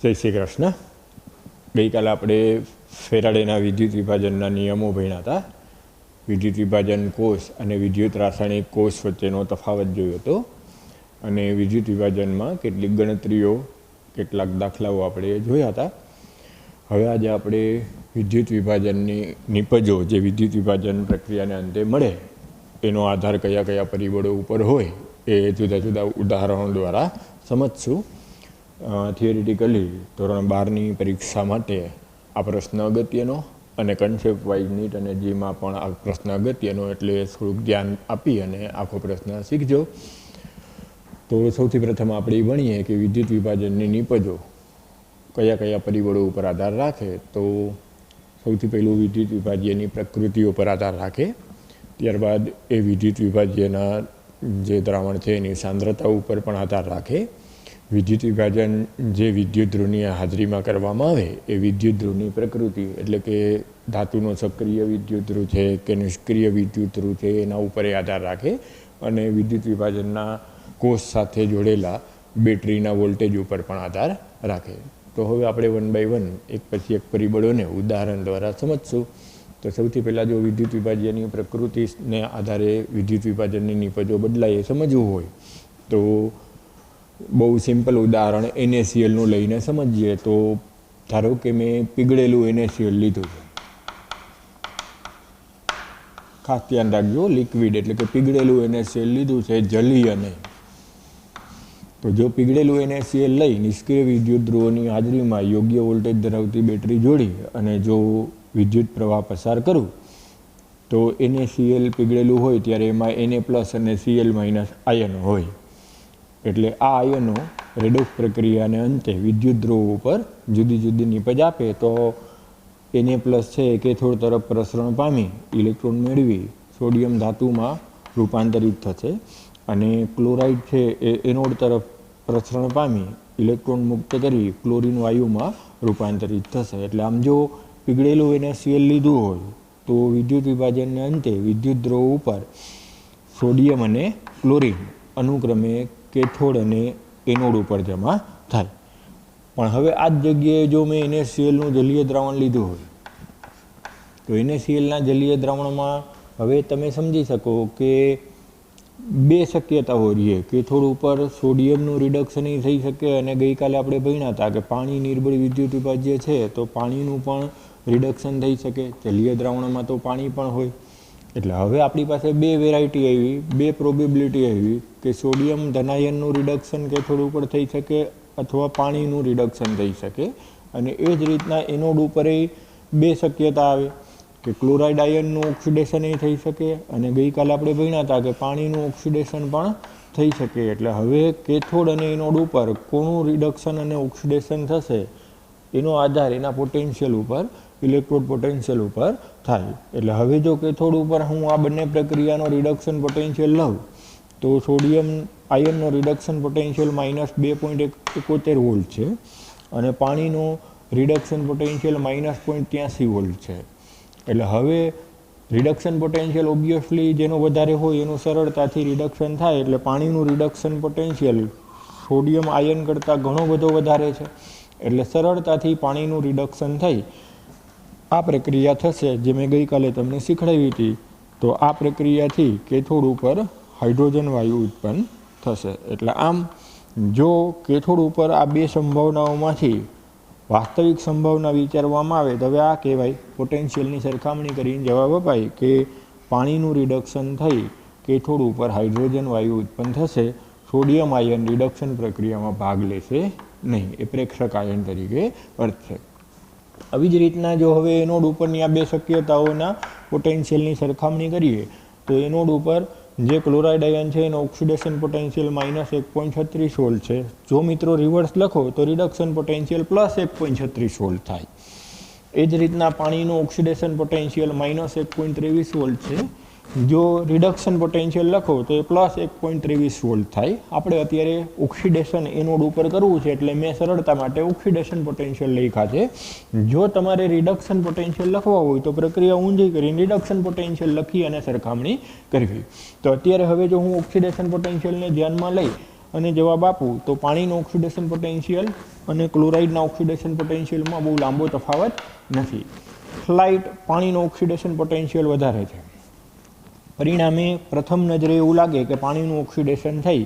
જય શ્રી કૃષ્ણ. ગઈકાલે આપણે ફેરાડેના વિદ્યુત વિભાજનના નિયમો ભણ્યા હતા. વિદ્યુત વિભાજન કોષ અને વિદ્યુત રાસાયણિક કોષ વચ્ચેનો તફાવત જોયો હતો અને વિદ્યુત વિભાજનમાં કેટલીક ગણતરીઓ, કેટલાક દાખલાઓ આપણે જોયા હતા. હવે આજે આપણે વિદ્યુત વિભાજનની નિપજો જે વિદ્યુત વિભાજન પ્રક્રિયાને અંતે મળે એનો આધાર કયા કયા પરિબળો ઉપર હોય એ જુદા જુદા ઉદાહરણો દ્વારા સમજશું. થિયરિટિકલી ધોરણ 12ની પરીક્ષા માટે આ પ્રશ્ન અગત્યનો અને કન્સેપ્ટ વાઇઝ નીટ અને જીમાં પણ આ પ્રશ્ન અગત્યનો, એટલે થોડુંક ધ્યાન આપી અને આખો પ્રશ્ન શીખજો. તો સૌથી પ્રથમ આપણે ભણીએ કે વિદ્યુત વિભાજનની નિપજો કયા કયા પરિબળો ઉપર આધાર રાખે. તો સૌથી પહેલું વિદ્યુત વિભાજ્યની પ્રકૃતિઓ પર આધાર રાખે, ત્યારબાદ એ વિદ્યુત વિભાજ્યના જે દ્રાવણ છે એની સાંદ્રતા ઉપર પણ આધાર રાખે. વિદ્યુત વિભાજન જે વિદ્યુત ધ્રુવની હાજરીમાં કરવામાં આવે એ વિદ્યુત ધ્રુવની પ્રકૃતિ, એટલે કે ધાતુનો સક્રિય વિદ્યુત ધ્રુવ છે કે નિષ્ક્રિય વિદ્યુત ધ્રુવ છે એના ઉપર આધાર રાખે, અને વિદ્યુત વિભાજનના કોષ સાથે જોડેલા બેટરીના વોલ્ટેજ ઉપર પણ આધાર રાખે. તો હવે આપણે 1 by 1 એક પછી એક પરિબળોને ઉદાહરણ દ્વારા સમજશું. તો સૌથી પહેલાં જો વિદ્યુત વિભાજ્યની પ્રકૃતિને આધારે વિદ્યુત વિભાજનની નિપજો બદલાય એ સમજવું હોય તો બહુ સિમ્પલ ઉદાહરણ NaClનું લઈને સમજીએ. તો ધારો કે મેં પીગળેલું NaCl લીધું છે. ખાસ ધ્યાન રાખજો, લિક્વિડ એટલે કે પીગળેલું NaCl લીધું છે, જલીય નહીં. તો જો પીગળેલું NaCl લઈ નિષ્ક્રિય વિદ્યુત ધ્રુવોની હાજરીમાં યોગ્ય વોલ્ટેજ ધરાવતી બેટરી જોડી અને જો વિદ્યુત પ્રવાહ પસાર કરું તો NaCl પીગળેલું હોય ત્યારે એમાં Na+ અને Cl- આયનો હોય. એટલે આ આયનો રેડોક્સ પ્રક્રિયાને અંતે વિદ્યુત ધ્રુવ ઉપર જુદી જુદી નિપજ આપે. તો Na+ છે એ કેથોડ તરફ પ્રસરણ પામી ઇલેક્ટ્રોન મેળવી સોડિયમ ધાતુમાં રૂપાંતરિત થશે, અને ક્લોરાઇડ છે એ એનોડ તરફ પ્રસરણ પામી ઇલેક્ટ્રોન મુક્ત કરી ક્લોરીન વાયુમાં રૂપાંતરિત થશે. એટલે આમ જો પીગળેલું NaCl લીધું હોય તો વિદ્યુત વિભાજનને અંતે વિદ્યુત ધ્રુવ ઉપર સોડિયમ અને ક્લોરીન અનુક્રમે કેથોડ અને એનોડ ઉપર જમા થાય. પણ હવે આ જ જગ્યાએ જો મેં NaClનું જલીય દ્રાવણ લીધું હોય તો NaClના જલીય દ્રાવણમાં હવે તમે સમજી શકો કે બે શક્યતાઓ રહીએ. કેથોડ ઉપર સોડિયમનું રિડક્શન થઈ શકે, અને ગઈકાલે આપણે ભણ્યા હતા કે પાણી નિર્બળ વિદ્યુત વિભાજ્ય છે તો પાણીનું પણ રિડક્શન થઈ શકે. જલીય દ્રાવણમાં તો પાણી પણ હોય. એટલે હવે આપણી પાસે બે વેરાયટી આવી, બે પ્રોબેબિલિટી આવી કે સોડિયમ ધનાયનનું રિડક્શન કેથોડ ઉપર થઈ શકે અથવા પાણીનું રિડક્શન થઈ શકે. અને એ જ રીતના એનોડ ઉપર બે શક્યતા આવે કે ક્લોરાઇડ આયનનું ઓક્સિડેશન થઈ શકે, અને ગઈકાલે આપણે ભણ્યા હતા કે પાણીનું ઓક્સિડેશન પણ થઈ શકે. એટલે હવે કેથોડ અને એનોડ ઉપર કોનું રિડક્શન અને ઓક્સિડેશન થશે એનો આધાર એના પોટેન્શિયલ ઉપર, ઇલેક્ટ્રોડ પોટેન્શિયલ ઉપર થાય. એટલે હવે જો કેથોડ ઉપર હું આ બંને પ્રક્રિયાનો રિડક્શન પોટેન્શિયલ લઉં તો સોડિયમ આયનનો રિડક્શન પોટેન્શિયલ -2.71 વોલ્ટ છે, અને પાણીનો રિડક્શન પોટેન્શિયલ -0.83 વોલ્ટ છે. એટલે હવે રિડક્શન પોટેન્શિયલ ઓબ્વિયસલી જેનો વધારે હોય એનું સરળતાથી રિડક્શન થાય. એટલે પાણીનું રિડક્શન પોટેન્શિયલ સોડિયમ આયન કરતાં ઘણો બધો વધારે છે, એટલે સરળતાથી પાણીનું રિડક્શન થઈ આ પ્રક્રિયા થશે જે મેં ગઈકાલે તમને શીખવાડી હતી. તો આ પ્રક્રિયાથી કેથોડ ઉપર હાઇડ્રોજન વાયુ ઉત્પન્ન થશે. એટલે આમ જો કેથોડ ઉપર આ બે સંભાવનાઓમાંથી વાસ્તવિક સંભાવના વિચારવામાં આવે તો હવે આ કહેવાય પોટેન્શિયલની સરખામણી કરીને જવાબ અપાય કે પાણીનું રિડક્શન થઈ કેથોડ ઉપર હાઇડ્રોજન વાયુ ઉત્પન્ન થશે, સોડિયમ આયન રિડક્શન પ્રક્રિયામાં ભાગ લેશે નહીં, એ પ્રેક્ષક આયન તરીકે વર્તશે. આવી જ રીતના જો હવે એનોડ ઉપરની આ બે શક્યતાઓના પોટેન્શિયલની સરખામણી કરીએ તો એનોડ ઉપર જે ક્લોરાઇડ આયન છે એનો ઓક્સિડેશન પોટેન્શિયલ -1.36 વોલ્ટ છે. જો મિત્રો રિવર્સ લખો તો રિડક્શન પોટેન્શિયલ +1.36 વોલ્ટ થાય. એ જ રીતના પાણીનું ઓક્સિડેશન પોટેન્શિયલ -1.23 વોલ્ટ છે. જો રિડક્શન પોટેન્શિયલ લખો તો એ +1.23 વોલ્ટ થાય. આપણે અત્યારે ઓક્સિડેશન એનોડ ઉપર કરવું છે એટલે મેં સરળતા માટે ઓક્સિડેશન પોટેન્શિયલ લખ્યા છે. જો તમારે રિડક્શન પોટેન્શિયલ લખવા હોય તો પ્રક્રિયા ઊંધી કરીને રિડક્શન પોટેન્શિયલ લખી અને સરખામણી કરવી. તો અત્યારે હવે જો હું ઓક્સિડેશન પોટેન્શિયલને ધ્યાનમાં લઈ અને જવાબ આપું તો પાણીનું ઓક્સિડેશન પોટેન્શિયલ અને ક્લોરાઇડના ઓક્સિડેશન પોટેન્શિયલમાં બહુ લાંબો તફાવત નથી. સ્લાઇટ પાણીનું ઓક્સિડેશન પોટેન્શિયલ વધારે છે. પરિણામે પ્રથમ નજરે એવું લાગે કે પાણીનું ઓક્સિડેશન થઈ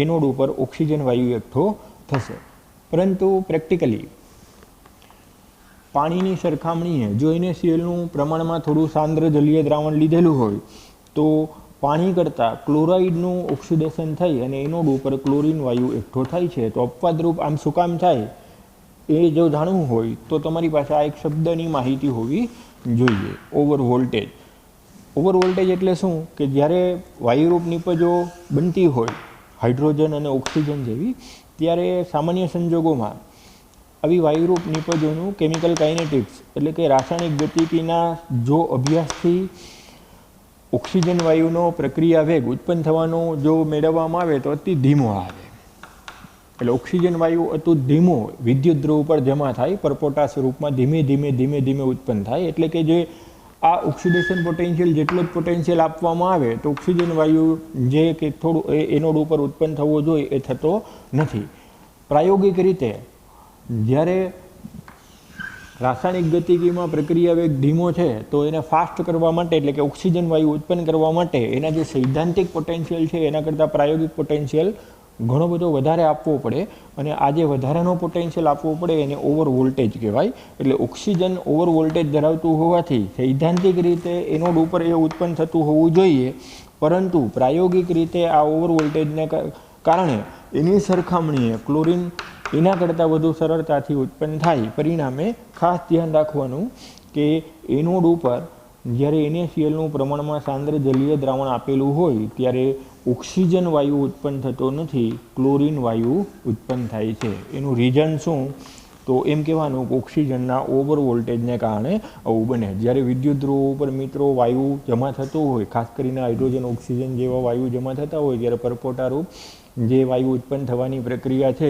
એનોડ ઉપર ઓક્સિજન વાયુ એકઠો થશે, પરંતુ પ્રેક્ટિકલી પાણીની સરખામણીએ જો NaClનું પ્રમાણમાં થોડું સાંદ્ર જલીય દ્રાવણ લીધેલું હોય તો પાણી કરતાં ક્લોરાઇડનું ઓક્સિડેશન થઈ અને એનોડ ઉપર ક્લોરીન વાયુ એકઠો થાય છે. તો અપવાદરૂપ આમ શું કામ થાય એ જો જાણવું હોય તો તમારી પાસે આ એક શબ્દની માહિતી હોવી જોઈએ, ઓવર વોલ્ટેજ. ઓવર વોલ્ટેજ એટલે શું કે જ્યારે વાયુરૂપ નિપજો બનતી હોય હાઇડ્રોજન અને ઓક્સિજન જેવી, ત્યારે સામાન્ય સંજોગોમાં આવી વાયુરૂપ નિપજોનું કેમિકલ કાઇનેટિક્સ એટલે કે રાસાયણિક ગતિકીના જો અભ્યાસથી ઓક્સિજન વાયુનો પ્રક્રિયા વેગ ઉત્પન્ન થવાનો જો મેળવવામાં આવે તો અતિ ધીમો આવે. એટલે ઓક્સિજન વાયુ અતિ ધીમો વિદ્યુત ધ્રુવ પર જમા થાય, પરપોટા સ્વરૂપમાં ધીમે ધીમે ઉત્પન્ન થાય. એટલે કે જે આ ઓક્સિડેશન પોટેન્શિયલ જેટલો જ પોટેન્શિયલ આપવામાં આવે તો ઓક્સિજન વાયુ જે કે થોડું એનોડ ઉપર ઉત્પન્ન થવો જોઈએ એ થતો નથી. પ્રાયોગિક રીતે જ્યારે રાસાયણિક ગતિકીમાં પ્રક્રિયા વેગ ધીમો છે તો એને ફાસ્ટ કરવા માટે એટલે કે ઓક્સિજન વાયુ ઉત્પન્ન કરવા માટે એના જે સૈદ્ધાંતિક પોટેન્શિયલ છે એના કરતાં પ્રાયોગિક પોટેન્શિયલ ઘણો બધો વધારે આપવો પડે, અને આ જે વધારાનો પોટેન્શિયલ આપવો પડે એને ઓવર વોલ્ટેજ કહેવાય. એટલે ઓક્સિજન ઓવર વોલ્ટેજ ધરાવતું હોવાથી સૈદ્ધાંતિક રીતે એનોડ ઉપર એ ઉત્પન્ન થતું હોવું જોઈએ, પરંતુ પ્રાયોગિક રીતે આ ઓવર વોલ્ટેજને કારણે એની સરખામણીએ ક્લોરીન એના કરતાં વધુ સરળતાથી ઉત્પન્ન થાય. પરિણામે ખાસ ધ્યાન રાખવાનું કે એનોડ ઉપર જ્યારે NaClનું પ્રમાણમાં સાંદ્ર જલીય દ્રાવણ આપેલું હોય ત્યારે ઓક્સિજન વાયુ ઉત્પન્ન થતો નથી, ક્લોરીન વાયુ ઉત્પન્ન થાય છે. એનું રીઝન શું તો એમ કહેવાનું કે ઓક્સિજનના ઓવર વોલ્ટેજને કારણે આવું બને. જ્યારે વિદ્યુત ધ્રુવો ઉપર મિત્રો વાયુ જમા થતો હોય, ખાસ કરીને હાઇડ્રોજન ઓક્સિજન જેવા વાયુ જમા થતા હોય ત્યારે પરપોટારૂપ જે વાયુ ઉત્પન્ન થવાની પ્રક્રિયા છે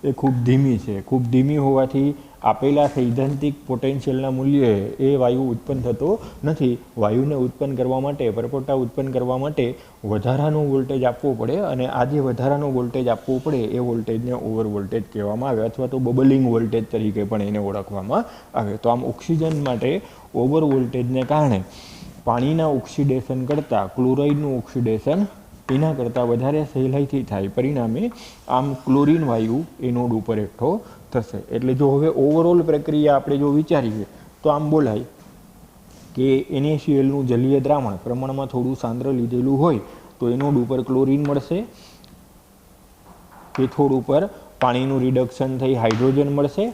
એ ખૂબ ધીમી છે. ખૂબ ધીમી હોવાથી આપેલા સૈદ્ધાંતિક પોટેન્શિયલના મૂલ્યે એ વાયુ ઉત્પન્ન થતો નથી. વાયુને ઉત્પન્ન કરવા માટે, પરપોટા ઉત્પન્ન કરવા માટે વધારાનું વોલ્ટેજ આપવું પડે, અને આ જે વધારાનું વોલ્ટેજ આપવું પડે એ વોલ્ટેજને ઓવર વોલ્ટેજ કહેવામાં આવે, અથવા તો બબલિંગ વોલ્ટેજ તરીકે પણ એને ઓળખવામાં આવે. તો આમ ઓક્સિજન માટે ઓવર વોલ્ટેજને કારણે પાણીના ઓક્સિડેશન કરતાં ક્લોરાઇડનું ઓક્સિડેશન એના કરતાં વધારે સહેલાઈથી થાય. પરિણામે આમ ક્લોરીન વાયુ એનોડ ઉપર એકઠો થશે. એટલે જો હવે ઓવરઓલ પ્રક્રિયા આપણે જો વિચારીએ તો આમ બોલાય કે NaClનું જલીય દ્રાવણ પ્રમાણમાં થોડું સાંદ્ર લીધેલું હોય તો એનોડ ઉપર ક્લોરીન મળશે, કેથોડ ઉપર પાણીનું રિડક્શન થઈ હાઇડ્રોજન મળશે,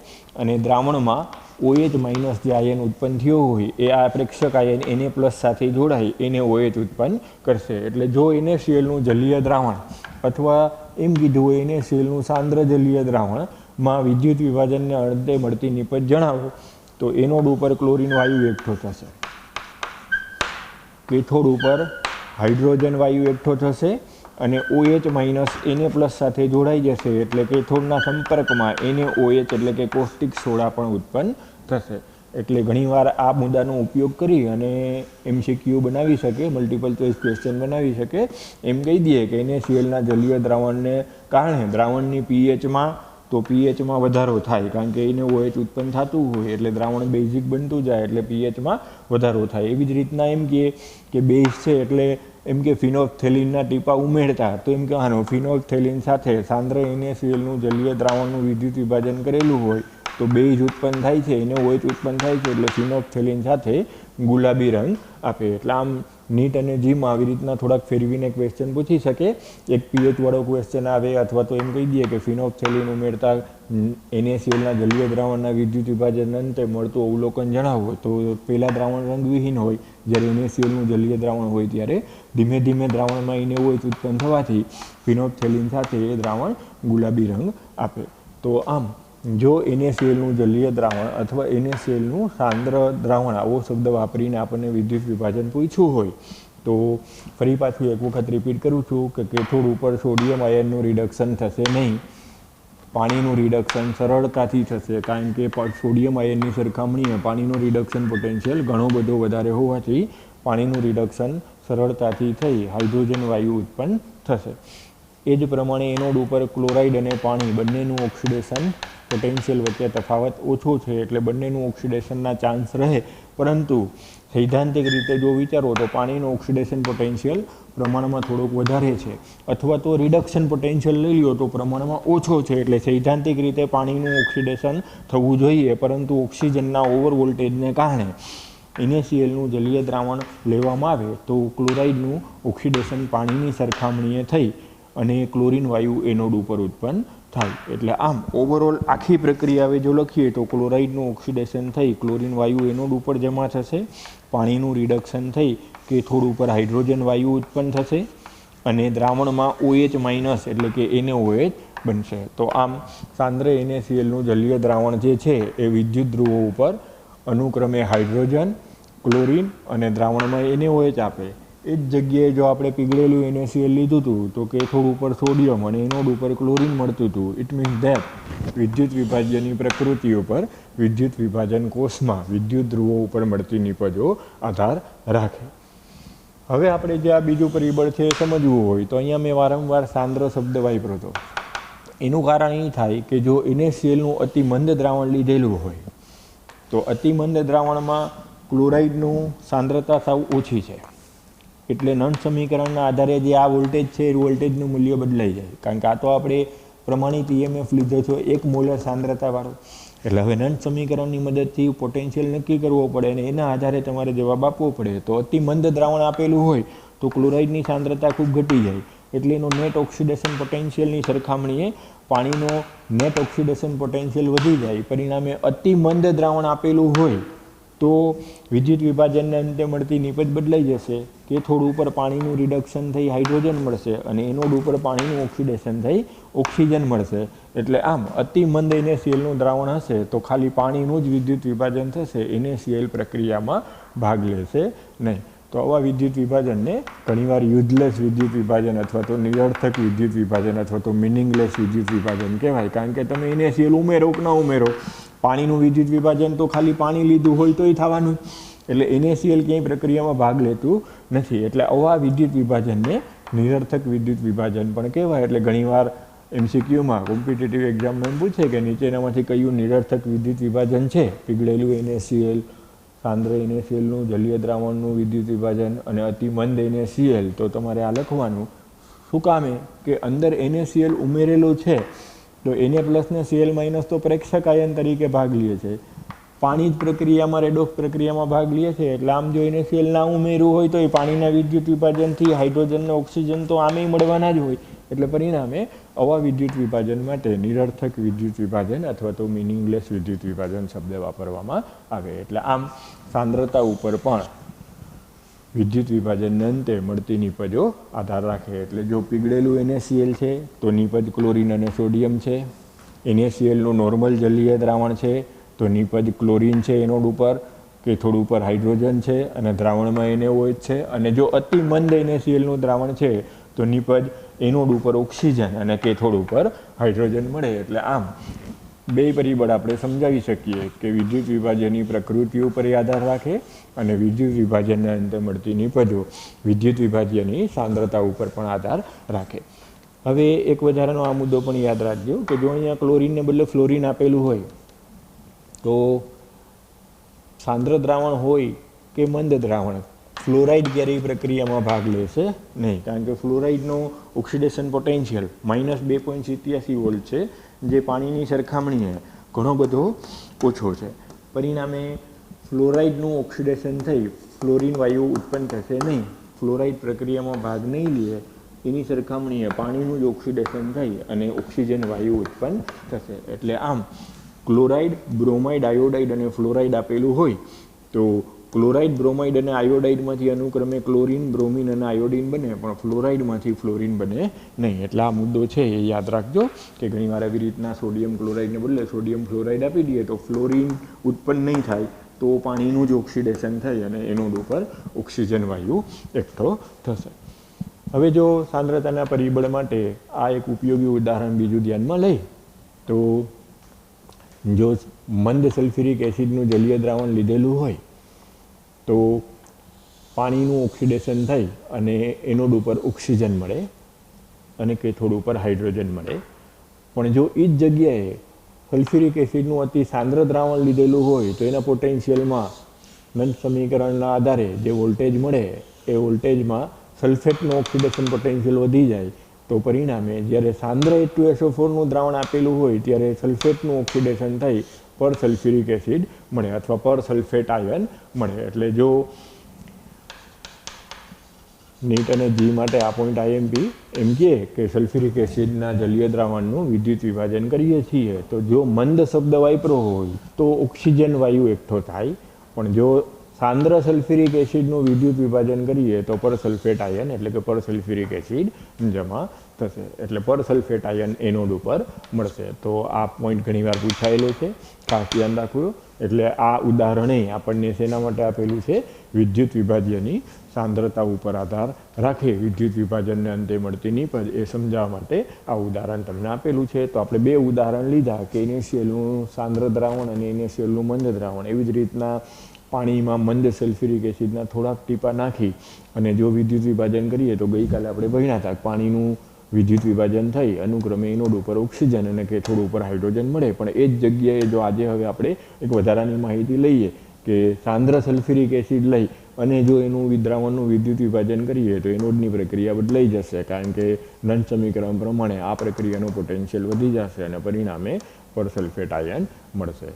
અને દ્રાવણમાં OH માઇનસ જે આયન ઉત્પન્ન થયો હોય એ આ પ્રેક્ષક આયન Na+ સાથે જોડાય એને OH ઉત્પન્ન કરશે. એટલે જો NaClનું જલીય દ્રાવણ અથવા એમ કીધું હોય NaClનું સાંદ્ર જલીય દ્રાવણમાં વિદ્યુત વિભાજનને અંતે મળતી નિપજ જણાવો તો એનોડ ઉપર ક્લોરીન વાયુ એકઠો થશે, કેથોડ ઉપર હાઇડ્રોજન વાયુ એકઠો થશે, અને OH માઇનસ Na+ સાથે જોડાઈ જશે. એટલે કેથોડના સંપર્કમાં NaOH એટલે કે કોસ્ટિક સોડા પણ ઉત્પન્ન થશે. એટલે ઘણીવાર આ મુદ્દાનો ઉપયોગ કરી અને MCQ બનાવી શકે, મલ્ટિપલ ચોઇસ ક્વેશ્ચન બનાવી શકે. એમ કહી દઈએ કે NaClના જલીય દ્રાવણને કારણે દ્રાવણની pHમાં વધારો થાય, કારણ કે એને OH ઉત્પન્ન થતું હોય એટલે દ્રાવણ બેઝિક બનતું જાય એટલે pHમાં વધારો થાય. એવી જ રીતના એમ કે બેઝ છે એટલે એમ કે ફિનોલ્ફથેલિનના ટીપા ઉમેરતા તો એમ કહેવાનું ફિનોલ્ફથેલિન સાથે સાંદ્ર NaClનું જલીય દ્રાવણનું વિદ્યુત વિભાજન કરેલું હોય તો બેઝ ઉત્પન્ન થાય છે, એને OH ઉત્પન્ન થાય છે એટલે ફિનોલ્ફથેલિન સાથે ગુલાબી રંગ આપે. એટલે આમ નીટ અને જીમાં આવી રીતના થોડાક ફેરવીને ક્વેશ્ચન પૂછી શકે. એક pH વાળો ક્વેશ્ચન આવે, અથવા તો એમ કહી દઈએ કે ફિનોલ્ફથેલિન ઉમેરતા NaClના જલીય દ્રાવણના વિદ્યુત વિભાજન અંતે મળતું અવલોકન જણાવો તો પહેલાં દ્રાવણ રંગવિહીન હોય, જ્યારે NaClનું જલીય દ્રાવણ હોય ત્યારે ધીમે ધીમે દ્રાવણમાં NaOH ઉત્પન્ન થવાથી ફિનોલ્ફથેલિન સાથે એ દ્રાવણ ગુલાબી રંગ આપે. તો આમ જો NaClનું જલીય દ્રાવણ અથવા NaClનું સાંદ્ર દ્રાવણ આવો શબ્દ વાપરીને આપણને વિદ્યુત વિભાજન પૂછ્યું હોય તો ફરી પાછું એક વખત રિપીટ કરું છું કે કેથોડ ઉપર સોડિયમ આયનનું રિડક્શન થશે નહીં, પાણીનું રિડક્શન સરળતાથી થશે, કારણ કે સોડિયમ આયનની સરખામણીએ પાણીનું રિડક્શન પોટેન્શિયલ ઘણો બધો વધારે હોવાથી પાણીનું રિડક્શન સરળતાથી થઈ હાઇડ્રોજન વાયુ ઉત્પન્ન થશે. એ જ પ્રમાણે એનોડ ઉપર ક્લોરાઇડ અને પાણી બંનેનું ઓક્સિડેશન પોટેન્શિયલ વચ્ચે તફાવત ઓછો છે, એટલે બંનેનું ઓક્સિડેશનના ચાન્સ રહે. પરંતુ સૈદ્ધાંતિક રીતે જો વિચારો તો પાણીનું ઓક્સિડેશન પોટેન્શિયલ પ્રમાણમાં થોડોક વધારે છે, અથવા તો રિડક્શન પોટેન્શિયલ લઈ લો તો પ્રમાણમાં ઓછો છે. એટલે સૈદ્ધાંતિક રીતે પાણીનું ઓક્સિડેશન થવું જોઈએ, પરંતુ ઓક્સિજનના ઓવર વોલ્ટેજને કારણે NaClનું જલીય દ્રાવણ લેવામાં આવે તો ક્લોરાઇડનું ઓક્સિડેશન પાણીની સરખામણીએ થઈ અને ક્લોરીન વાયુ એનોડ ઉપર ઉત્પન્ન થાય. એટલે આમ ઓવરઓલ આખી પ્રક્રિયા હવે જો લખીએ તો ક્લોરાઇડનું ઓક્સિડેશન થઈ ક્લોરીન વાયુ એનોડ ઉપર જમા થશે, પાણીનું રિડક્શન થઈ કેથોડ ઉપર હાઇડ્રોજન વાયુ ઉત્પન્ન થશે અને દ્રાવણમાં OH- એટલે કે NaOH બનશે. તો આમ સાંદ્ર NaClનું જલીય દ્રાવણ જે છે એ વિદ્યુત ધ્રુવો ઉપર અનુક્રમે હાઇડ્રોજન, ક્લોરીન અને દ્રાવણમાં NaOH આપે. એ જ જગ્યાએ જો આપણે પીગળેલું NaCl લીધું હતું તો કેથોડ ઉપર સોડિયમ અને એનોડ ઉપર ક્લોરીન મળતું હતું. ઇટ મીન્સ ધેટ વિદ્યુત વિભાજ્યની પ્રકૃતિ ઉપર વિદ્યુત વિભાજન કોષમાં વિદ્યુત ધ્રુવો ઉપર મળતી નિપજો આધાર રાખે. હવે આપણે જે આ બીજું પરિબળ છે એ સમજવું હોય તો અહીંયા મેં વારંવાર સાંદ્ર શબ્દ વાપર્યો હતો. એનું કારણ એ થાય કે જો NaClનું અતિ મંદ દ્રાવણ લીધેલું હોય તો અતિ મંદ દ્રાવણમાં ક્લોરાઇડનું સાંદ્રતા સાવ ઓછી છે, એટલે નંદ સમીકરણના આધારે જે આ વોલ્ટેજ છે એ વોલ્ટેજનું મૂલ્ય બદલાઈ જાય. કારણ કે આ તો આપણે પ્રમાણિત EMF લીધો છે 1 મોલર સાંદ્રતાવાળો. એટલે હવે નંદ સમીકરણની મદદથી પોટેન્શિયલ નક્કી કરવો પડે અને એના આધારે તમારે જવાબ આપવો પડે. તો અતિ મંદ દ્રાવણ આપેલું હોય તો ક્લોરાઇડની સાંદ્રતા ખૂબ ઘટી જાય, એટલે એનો નેટ ઓક્સિડેશન પોટેન્શિયલની સરખામણીએ પાણીનો નેટ ઓક્સિડેશન પોટેન્શિયલ વધી જાય. પરિણામે અતિ મંદ દ્રાવણ આપેલું હોય તો વિદ્યુત વિભાજનને અંતે મળતી નિપજ બદલાઈ જશે. કેથોડ ઉપર પાણીનું રિડક્શન થઈ હાઇડ્રોજન મળશે અને એનોડ ઉપર પાણીનું ઓક્સિડેશન થઈ ઓક્સિજન મળશે. એટલે આમ અતિ મંદ NaClનું દ્રાવણ હશે તો ખાલી પાણીનું જ વિદ્યુત વિભાજન થશે, NaCl પ્રક્રિયામાં ભાગ લેશે નહીં. તો આવા વિદ્યુત વિભાજનને ઘણીવાર યુઝલેસ વિદ્યુત વિભાજન અથવા તો નિરર્થક વિદ્યુત વિભાજન અથવા તો મિનિંગલેસ વિદ્યુત વિભાજન કહેવાય. કારણ કે તમે NaCl ઉમેરો કે ના ઉમેરો, પાણીનું વિદ્યુત વિભાજન તો ખાલી પાણી લીધું હોય તોય થવાનું, એટલે NaCl ક્યાંય પ્રક્રિયામાં ભાગ લેતું નથી. એટલે આવા વિદ્યુત વિભાજનને નિરર્થક વિદ્યુત વિભાજન પણ કહેવાય. એટલે ઘણીવાર MCQમાં કોમ્પિટિટિવ એક્ઝામમાં એમ પૂછે કે નીચેનામાંથી કયું નિરર્થક વિદ્યુત વિભાજન છે? પીગળેલું NaCl, સાંદ્ર NaClનું જલીય દ્રાવણનું વિદ્યુત વિભાજન અને અતિ મંદ NaCl. તો તમારે આ લખવાનું. શું કામે કે અંદર NaCl ઉમેરેલો છે તો Na+ ને Cl- તો પ્રેક્ષક આયન તરીકે ભાગ લે છે. પાણી જ પ્રક્રિયામાં રેડોક્સ પ્રક્રિયામાં ભાગ લે છે. એટલે આમ જો NaCl ના ઉમેર્યું હોય તો એ પાણીના વિદ્યુત વિભાજનથી હાઇડ્રોજન અને ઓક્સિજન તો આમે મળવાના જ હોય. એટલે પરિણામે આવા વિદ્યુત વિભાજન માટે નિરર્થક વિદ્યુત વિભાજન અથવા તો મિનિંગલેસ વિદ્યુત વિભાજન શબ્દ વાપરવામાં આવે. એટલે આમ સાંદ્રતા ઉપર પણ વિદ્યુત વિભાજનને અંતે મળતી નિપજો આધાર રાખે. એટલે જો પીગળેલું NaCl છે તો નિપજ ક્લોરીન અને સોડિયમ છે. NaClનું નોર્મલ જલીય દ્રાવણ છે તો નિપજ ક્લોરીન છે એનોડ ઉપર, કેથોડ ઉપર હાઇડ્રોજન છે અને દ્રાવણમાં NaOH છે. અને જો અતિ મંદ NaClનું દ્રાવણ છે તો નિપજ એનોડ ઉપર ઓક્સિજન અને કેથોડ ઉપર હાઇડ્રોજન મળે. એટલે આમ બે પરિબળ આપણે સમજાવી શકીએ કે વિદ્યુત વિભાજનની પ્રકૃતિ ઉપર આધાર રાખે અને વિદ્યુત વિભાજનના અંતે મળતી નિપજો વિદ્યુત વિભાજ્યની સાંદ્રતા ઉપર પણ આધાર રાખે. હવે એક વધારાનો આ મુદ્દો પણ યાદ રાખજો કે જો અહીંયા ક્લોરીનને બદલે ફ્લોરિન આપેલું હોય તો સાંદ્ર દ્રાવણ હોય કે મંદ દ્રાવણ, ફ્લોરાઇડ ક્યારેય પ્રક્રિયામાં ભાગ લેશે નહીં. કારણ કે ફ્લોરાઇડનો ઓક્સિડેશન પોટેન્શિયલ -2.87 વોલ્ટ છે, જે પાણીની સરખામણીએ ઘણો બધો ઓછો છે. પરિણામે ફ્લોરાઇડનું ઓક્સિડેશન થઈ ફ્લોરિન વાયુ ઉત્પન્ન થશે નહીં. ફ્લોરાઇડ પ્રક્રિયામાં ભાગ નહીં લે એની સરખામણીએ પાણીનું જ ઓક્સિડેશન થઈ અને ઓક્સિજન વાયુ ઉત્પન્ન થશે. એટલે આમ ક્લોરાઇડ, બ્રોમાઇડ, આયોડાઇડ અને ફ્લોરાઇડ આપેલું હોય તો ક્લોરાઇડ, બ્રોમાઇડ અને આયોડાઇડમાંથી અનુક્રમે ક્લોરીન, બ્રોમિન અને આયોડિન બને, પણ ફ્લોરાઇડમાંથી ફ્લોરિન બને નહીં. એટલે આ મુદ્દો છે એ યાદ રાખજો કે ઘણીવાર આવી રીતના સોડિયમ ક્લોરાઇડને બદલે સોડિયમ ફ્લોરાઇડ આપી દઈએ તો ફ્લોરિન ઉત્પન્ન નહીં થાય, તો પાણીનું જ ઓક્સિડેશન થઈ અને એનોડ ઉપર ઓક્સિજન વાયુ એકઠો થશે. હવે જો સાંદ્રતાના પરિબળ માટે આ એક ઉપયોગી ઉદાહરણ બીજું ધ્યાનમાં લઈ તો જો મંદ સલ્ફ્યુરિક એસિડનું જલીય દ્રાવણ લીધેલું હોય તો પાણીનું ઓક્સિડેશન થઈ અને એનોડ ઉપર ઓક્સિજન મળે. અને કેથોડ ઉપર હાઇડ્રોજન મળે. પણ જો એ જ જગ્યાએ સલ્ફ્યુરિક એસિડનું અતિ સાંદ્ર દ્રાવણ લીધેલું હોય તો એના પોટેન્શિયલમાં નંદ સમીકરણના આધારે જે વોલ્ટેજ મળે એ વોલ્ટેજમાં સલ્ફેટનું ઓક્સિડેશન પોટેન્શિયલ વધી જાય. તો પરિણામે જ્યારે સાંદ્ર H2SO4નું દ્રાવણ આપેલું હોય ત્યારે સલ્ફેટનું ઓક્સિડેશન થઈ પર સલ્ફ્યુરિક એસિડ મળે અથવા પર સલ્ફેટ આયન મળે. એટલે જો નીટ અને જી માટે આ પોઈન્ટ આઈએમપી એમ કે સલ્ફ્યુરિક એસિડના જલીય દ્રાવણનું વિદ્યુત વિભાજન કરીએ છીએ તો જો મંદ શબ્દ વાપરો હોય તો ઓક્સિજન વાયુ એકઠો થાય, પણ જો સાંદ્ર સલ્ફ્યુરિક એસિડનું વિદ્યુત વિભાજન કરીએ તો પર સલ્ફેટ આયન એટલે કે પર સલ્ફ્યુરિક એસિડ જમા થશે. એટલે પર સલ્ફેટ આયન એનોડ ઉપર મળશે. તો આ પોઈન્ટ ઘણીવાર પૂછાયેલો છે, ખાસ ધ્યાન રાખવું. એટલે આ ઉદાહરણે આપણને શેના માટે આપેલું છે? વિદ્યુત વિભાજ્યની સાંદ્રતા ઉપર આધાર રાખે વિદ્યુત વિભાજનને અંતે મળતી નિપજ એ સમજાવવા માટે આ ઉદાહરણ તમને આપેલું છે. તો આપણે બે ઉદાહરણ લીધા કે ઇનિશિયલનું સાંદ્ર દ્રાવણ અને ઇનિશિયલનું મંદ દ્રાવણ. એવી જ રીતના પાણીમાં મંદ સલ્ફ્યુરિક એસિડના થોડાક ટીપા નાખી અને જો વિદ્યુત વિભાજન કરીએ તો ગઈકાલે આપણે ભણ્યા હતા પાણીનું વિદ્યુત વિભાજન થઈ અનુક્રમે એનોડ ઉપર ઓક્સિજન અને કેથોડ ઉપર હાઇડ્રોજન મળે. પણ એ જ જગ્યાએ જો આજે હવે આપણે એક વધારાની માહિતી લઈએ કે સાંદ્ર સલ્ફ્યુરિક એસિડ લઈ અને જો એનું દ્રાવણનું વિદ્યુત વિભાજન કરીએ તો એનોડની પ્રક્રિયા બદલાઈ જશે, કારણ કે નંદ સમીકરણ પ્રમાણે આ પ્રક્રિયાનું પોટેન્શિયલ વધી જશે અને પરિણામે પર સલ્ફેટ આયન મળશે.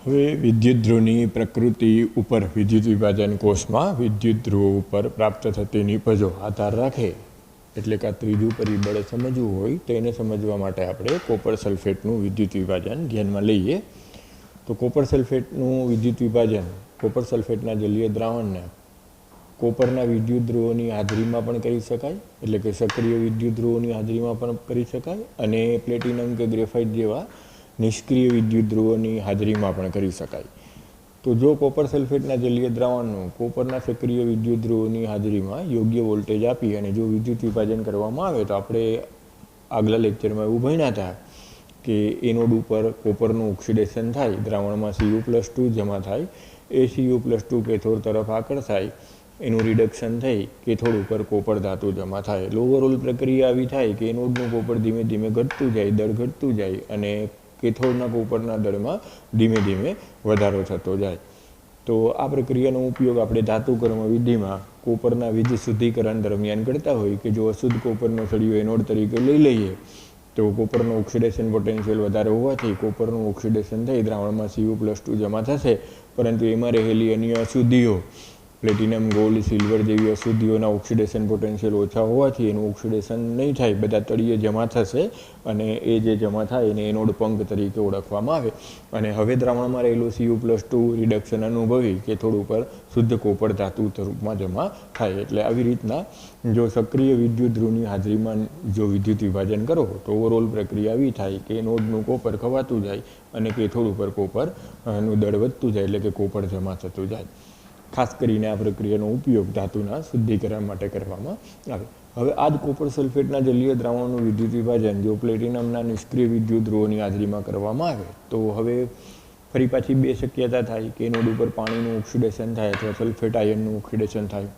હવે વિદ્યુત ધ્રુવની પ્રકૃતિ ઉપર વિદ્યુત વિભાજન કોષમાં વિદ્યુત ધ્રુવો ઉપર પ્રાપ્ત થતી નિપજો આધાર રાખે. એટલે કે આ ત્રીજું પરિબળ સમજવું હોય તો એને સમજવા માટે આપણે કોપર સલ્ફેટનું વિદ્યુત વિભાજન ધ્યાનમાં લઈએ. તો કોપર સલ્ફેટનું વિદ્યુત વિભાજન કોપર સલ્ફેટના જલીય દ્રાવણને કોપરના વિદ્યુત ધ્રુવોની હાજરીમાં પણ કરી શકાય, એટલે કે સક્રિય વિદ્યુત ધ્રુવોની હાજરીમાં પણ કરી શકાય, અને પ્લેટિનમ કે ગ્રેફાઇટ જેવા નિષ્ક્રિય વિદ્યુત ધ્રુવોની હાજરીમાં પણ કરી શકાય. તો જો કોપર સલ્ફેટના જલીય દ્રાવણનું કોપરના સક્રિય વિદ્યુત ધ્રુવોની હાજરીમાં યોગ્ય વોલ્ટેજ આપી અને જો વિદ્યુત વિભાજન કરવામાં આવે તો આપણે આગલા લેક્ચરમાં એવું ભણ્યા હતા કે એનોડ ઉપર કોપરનું ઓક્સિડેશન થાય, દ્રાવણમાં Cu+2 જમા થાય, એ Cu+2 કેથોડ તરફ આકર્ષાય, એનું રિડક્શન થઈ કેથોડ ઉપર કોપર ધાતુ જમા થાય. ઓવરઓલ પ્રક્રિયા આવી થાય કે એનોડનું કોપર ધીમે ધીમે ઘટતું જાય, દળ ઘટતું જાય અને કેથોડના કોપરના દળમાં ધીમે ધીમે વધારો થતો જાય. તો આ પ્રક્રિયાનો ઉપયોગ આપણે ધાતુકર્મ વિધિમાં કોપરના વીજ શુદ્ધિકરણ દરમિયાન કરતા હોય કે જો અશુદ્ધ કોપરનો સળિયો એનોડ તરીકે લઈ લઈએ તો કોપરનું ઓક્સિડેશન પોટેન્શિયલ વધારે હોવાથી કોપરનું ઓક્સિડેશન થઈ દ્રાવણમાં Cu+2 જમા થશે, પરંતુ એમાં રહેલી અન્ય અશુદ્ધિઓ પ્લેટિનમ, ગોલ્ડ, સિલ્વર જેવી અશુદ્ધિઓના ઓક્સિડેશન પોટેન્શિયલ ઓછા હોવાથી એનું ઓક્સિડેશન નહીં થાય, બધા તળિયે જમા થશે અને એ જે જમા થાય એને એનોડ પંક તરીકે ઓળખવામાં આવે. અને હવે દ્રાવણમાં રહેલું Cu+2 રિડક્શન અનુભવી કેથોડ ઉપર શુદ્ધ કોપર ધાતુ સ્વરૂપમાં જમા થાય. એટલે આવી રીતના જો સક્રિય વિદ્યુત ધ્રુવની હાજરીમાં જો વિદ્યુત વિભાજન કરો તો ઓવરઓલ પ્રક્રિયા આવી થાય કે એનોડનું કોપર ખવાતું જાય અને કેથોડ ઉપર કોપરનું દળ વધતું જાય, એટલે કે કોપર જમા થતું જાય. ખાસ કરીને આ પ્રક્રિયાનો ઉપયોગ ધાતુના શુદ્ધિકરણ માટે કરવામાં આવે. હવે આ જ કોપર સલ્ફેટના જલીય દ્રાવણનું વિદ્યુત વિભાજન જો પ્લેટિનમના નિષ્ક્રિય વિદ્યુત ધ્રુવોની હાજરીમાં કરવામાં આવે તો હવે ફરી પાછી બે શક્યતા થાય કે એનોડ ઉપર પાણીનું ઓક્સિડેશન થાય અથવા સલ્ફેટ આયનનું ઓક્સિડેશન થાય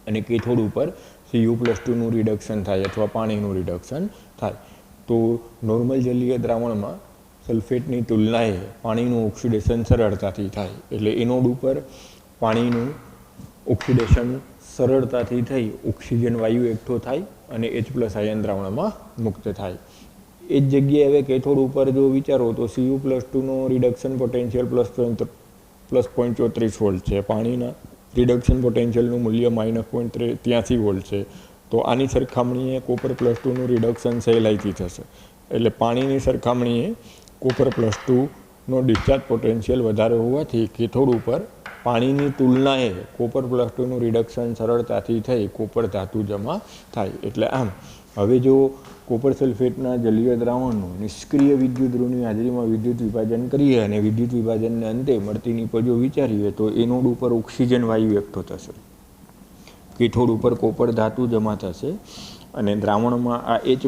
અને કેથોડ ઉપર Cu+2નું રિડક્શન થાય અથવા પાણીનું રિડક્શન થાય. તો નોર્મલ જલીય દ્રાવણમાં સલ્ફેટની તુલનાએ પાણીનું ઓક્સિડેશન સરળતાથી થાય, એટલે એનોડ ઉપર પાણીનું ઓક્સિડેશન સરળતાથી થઈ ઓક્સિજન વાયુ એકઠો થાય અને H+ આયન દ્રાવણમાં મુક્ત થાય. એ જ જગ્યાએ હવે કેથોડ ઉપર જો વિચારો તો Cu+2નો રિડક્શન પોટેન્શિયલ +0.34 વોલ્ટ છે, પાણીના રિડક્શન પોટેન્શિયલનું મૂલ્ય -0.83 વોલ્ટ છે. તો આની સરખામણીએ કોપર+2નું રિડક્શન સહેલાઈથી થશે. એટલે પાણીની સરખામણીએ કોપર+2નો ડિસ્ચાર્જ પોટેન્શિયલ વધારે હોવાથી કેથોડ ઉપર પાણીની તુલનાએ કોપર+2નું રિડક્શન સરળતાથી થઈ કોપર ધાતુ જમા થાય. એટલે આમ હવે જો કોપર સલ્ફેટના જલીય દ્રાવણનું નિષ્ક્રિય વિદ્યુત ધ્રુવની હાજરીમાં વિદ્યુત વિભાજન કરીએ અને વિદ્યુત વિભાજનને અંતે મળતી નિપજો વિચારીએ તો એનોડ ઉપર ઓક્સિજન વાયુ એકઠો થશે, કેથોડ ઉપર કોપર ધાતુ જમા થશે અને દ્રાવણમાં આ H+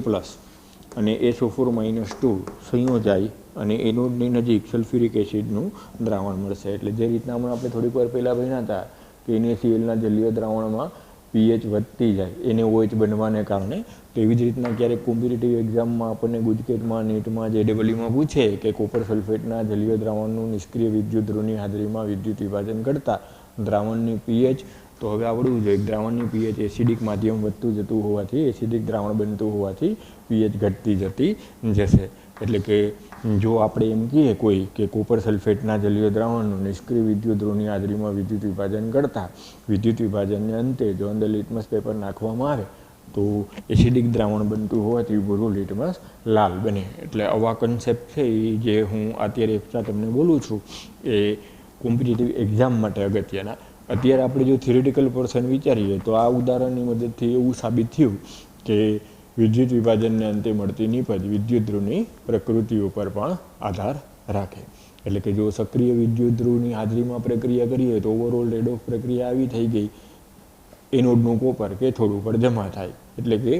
અને SO4-2 સંયોજાય અને એનોડની નજીક સલ્ફ્યુરિક એસિડનું દ્રાવણ મળશે. એટલે જે રીતના હમણાં આપણે થોડીક વાર પહેલાં ભણ્યા હતા કે NaClના જલીય દ્રાવણમાં પીએચ વધતી જાય એને OH બનવાને કારણે. તો એવી જ રીતના ક્યારેક કોમ્પિટિટિવ એક્ઝામમાં આપણને ગુજકેટમાં, નીટમાં, JEEમાં પૂછે કે કોપર સલ્ફેટના જલીય દ્રાવણનું નિષ્ક્રિય વિદ્યુત ધ્રુવની હાજરીમાં વિદ્યુત વિભાજન કરતા દ્રાવણની પીએચ. તો હવે આવડવું જોઈએ દ્રાવણની પીએચ એસિડિક માધ્યમ વધતું જતું હોવાથી, એસિડિક દ્રાવણ બનતું હોવાથી પીએચ ઘટતી જતી જશે. એટલે કે જો આપણે એમ કહીએ કોઈ કે કોપર સલ્ફેટના જલીય દ્રાવણનું નિષ્ક્રિય વિદ્યુત ધ્રુવની હાજરીમાં વિદ્યુત વિભાજન કરતા વિદ્યુત વિભાજનને અંતે જો અંદર લિટમસ પેપર નાખવામાં આવે તો એસિડિક દ્રાવણ બનતું હોવાથી ભૂરું લિટમસ લાલ બને. એટલે આવા કન્સેપ્ટ છે એ જે હું અત્યારે એક્સ્ટ્રા તમને બોલું છું એ કોમ્પિટિટિવ એક્ઝામ માટે અગત્યના. અત્યારે આપણે જો થિયોરિટિકલ પોર્શન વિચારીએ તો આ ઉદાહરણની મદદથી એવું સાબિત થયું કે વિદ્યુત વિભાજનને અંતે મળતી નિપજ વિદ્યુત ધ્રુવની પ્રકૃતિ ઉપર પણ આધાર રાખે. એટલે કે જો સક્રિય વિદ્યુત ધ્રુવની હાજરીમાં પ્રક્રિયા કરીએ તો ઓવરઓલ રેટ ઓફ પ્રક્રિયા આવી થઈ ગઈ એનોડનું કોપર કેથોડ ઉપર જમા થાય. એટલે કે